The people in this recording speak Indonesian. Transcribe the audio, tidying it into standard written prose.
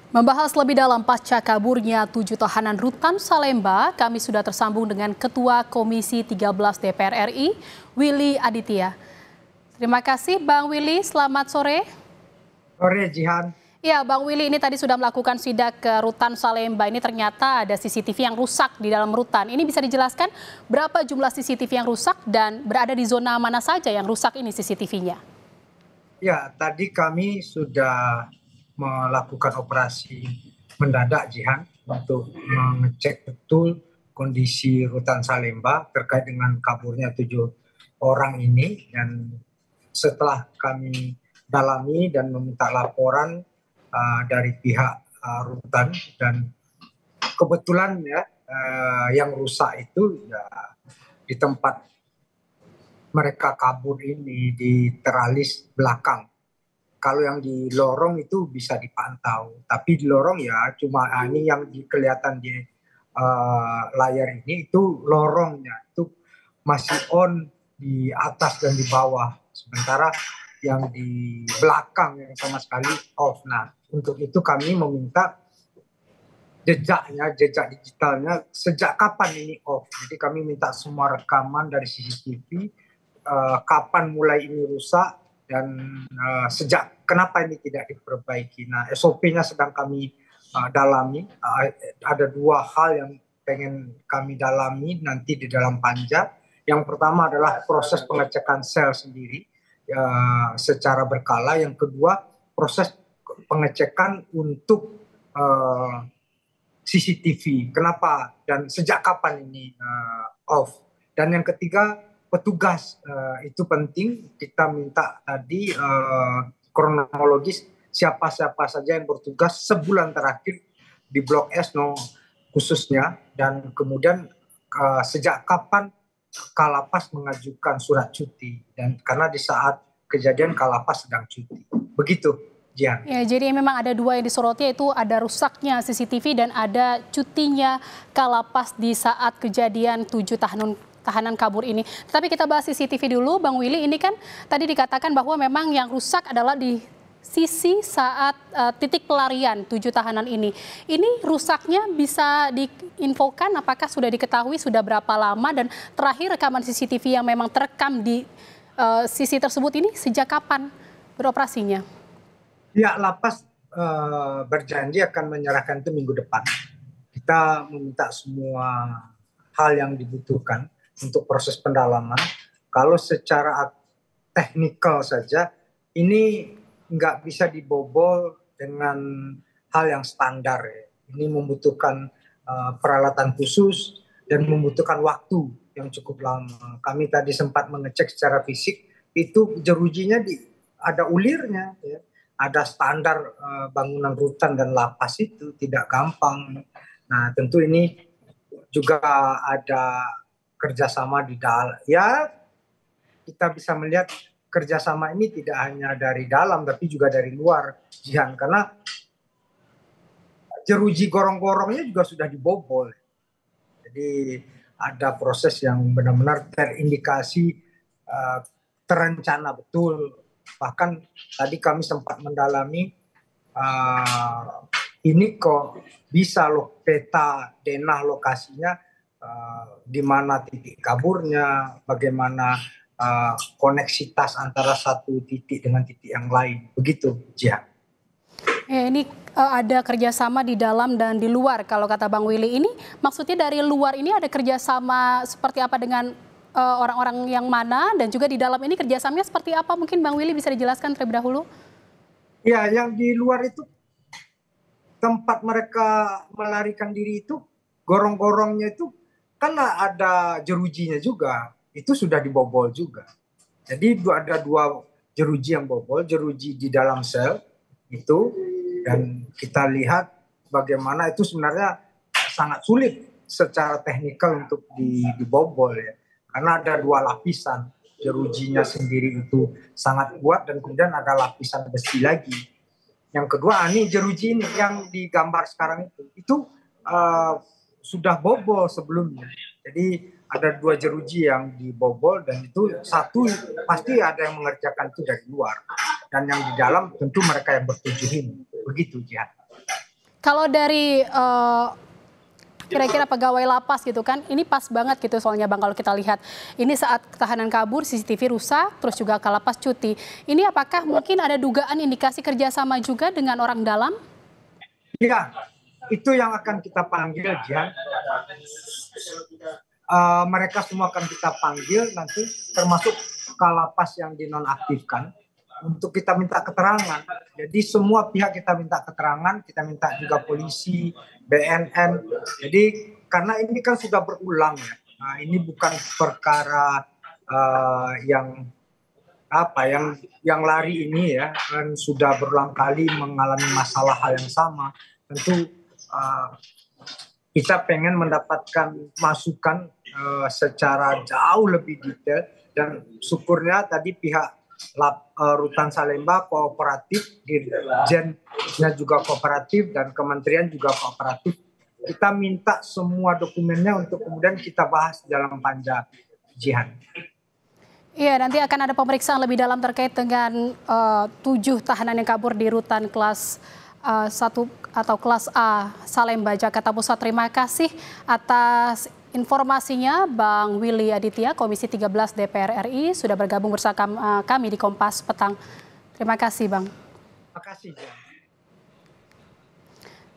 Membahas lebih dalam pasca kaburnya 7 tahanan rutan Salemba, kami sudah tersambung dengan Ketua Komisi 13 DPR RI, Willy Aditya. Terima kasih Bang Willy, selamat sore. Sore, Jihan. Ya, Bang Willy, ini tadi sudah melakukan sidak ke rutan Salemba. Ini ternyata ada CCTV yang rusak di dalam rutan. Ini bisa dijelaskan berapa jumlah CCTV yang rusak dan berada di zona mana saja yang rusak ini CCTV-nya? Ya, tadi kami sudah melakukan operasi mendadak, Jihan, untuk mengecek betul kondisi rutan Salemba terkait dengan kaburnya 7 orang ini. Dan setelah kami dalami dan meminta laporan dari pihak rutan, dan kebetulan ya yang rusak itu ya di tempat mereka kabur ini, di teralis belakang. Kalau yang di lorong itu bisa dipantau, tapi di lorong ya cuma ini yang kelihatan di layar ini itu lorongnya itu masih on di atas dan di bawah, sementara yang di belakang yang sama sekali off. Nah, untuk itu kami meminta jejak digitalnya sejak kapan ini off. Jadi kami minta semua rekaman dari CCTV, kapan mulai ini rusak dan sejak kenapa ini tidak diperbaiki. Nah, SOP-nya sedang kami dalami. Ada 2 hal yang pengen kami dalami nanti di dalam panja. Yang pertama adalah proses pengecekan sel sendiri secara berkala. Yang kedua, proses pengecekan untuk CCTV. Kenapa dan sejak kapan ini off. Dan yang ketiga, petugas. Itu penting, kita minta tadi kronologis siapa-siapa saja yang bertugas sebulan terakhir di Blok S khususnya, dan kemudian sejak kapan Kalapas mengajukan surat cuti, dan karena di saat kejadian Kalapas sedang cuti. Begitu, Jihan. Ya, jadi memang ada 2 yang disoroti, yaitu ada rusaknya CCTV dan ada cutinya Kalapas di saat kejadian 7 tahanan kabur ini. Tapi kita bahas CCTV dulu, Bang Willy. Ini kan tadi dikatakan bahwa memang yang rusak adalah di sisi saat titik pelarian 7 tahanan ini. Ini rusaknya bisa diinfokan apakah sudah diketahui sudah berapa lama, dan terakhir rekaman CCTV yang memang terekam di sisi tersebut ini sejak kapan beroperasinya? Ya, lapas berjanji akan menyerahkan itu minggu depan. Kita meminta semua hal yang dibutuhkan untuk proses pendalaman. Kalau secara teknikal saja, ini nggak bisa dibobol dengan hal yang standar. Ini membutuhkan peralatan khusus dan membutuhkan waktu yang cukup lama. Kami tadi sempat mengecek secara fisik, itu jerujinya ada ulirnya, ya. Ada standar bangunan rutan dan lapas itu tidak gampang. Nah, tentu ini juga ada kerjasama di dalam. Ya, kita bisa melihat kerjasama ini tidak hanya dari dalam tapi juga dari luar, Jihan, karena jeruji gorong-gorongnya juga sudah dibobol. Jadi ada proses yang benar-benar terindikasi terencana betul. Bahkan tadi kami sempat mendalami ini kok bisa loh peta denah lokasinya, di mana titik kaburnya, bagaimana koneksitas antara satu titik dengan titik yang lain. Begitu, Jihan. Ini ada kerjasama di dalam dan di luar kalau kata Bang Willy. Ini maksudnya dari luar ini ada kerjasama seperti apa dengan orang-orang yang mana, dan juga di dalam ini kerjasamanya seperti apa? Mungkin Bang Willy bisa dijelaskan terlebih dahulu. Ya, yang di luar itu tempat mereka melarikan diri itu, gorong-gorongnya itu karena ada jerujinya juga, itu sudah dibobol juga. Jadi ada 2 jeruji yang bobol, jeruji di dalam sel itu, dan kita lihat bagaimana itu sebenarnya sangat sulit secara teknikal untuk dibobol, ya. Karena ada 2 lapisan, jerujinya sendiri itu sangat kuat, dan kemudian ada lapisan besi lagi. Yang kedua, ini jeruji ini yang digambar sekarang itu sudah bobol sebelumnya. Jadi ada 2 jeruji yang dibobol, dan itu satu pasti ada yang mengerjakan itu dari luar, dan yang di dalam tentu mereka yang bertujuh ini. Begitu, Jihan. Kalau dari kira-kira pegawai lapas gitu kan, ini pas banget gitu soalnya Bang kalau kita lihat. Ini saat tahanan kabur, CCTV rusak, terus juga kalapas cuti. Ini apakah mungkin ada dugaan indikasi kerjasama juga dengan orang dalam? Ya, itu yang akan kita panggil, Jihan. Mereka semua akan kita panggil nanti, termasuk kalapas yang dinonaktifkan, untuk kita minta keterangan. Jadi semua pihak kita minta keterangan, kita minta juga polisi, BNN. Jadi karena ini kan sudah berulang ya. Nah, ini bukan perkara yang lari ini ya, kan sudah berulang kali mengalami masalah hal yang sama. Tentu kita pengen mendapatkan masukan secara jauh lebih detail, dan syukurnya tadi pihak Rutan Salemba kooperatif, Dirjennya juga kooperatif, dan kementerian juga kooperatif. Kita minta semua dokumennya untuk kemudian kita bahas dalam panja, Jihan. Iya, nanti akan ada pemeriksaan lebih dalam terkait dengan 7 tahanan yang kabur di rutan kelas 1 atau kelas A Salemba, Jakarta Pusat. Terima kasih atas informasinya Bang Willy Aditya, Komisi 13 DPR RI, sudah bergabung bersama kami di Kompas Petang. Terima kasih Bang. Terima kasih.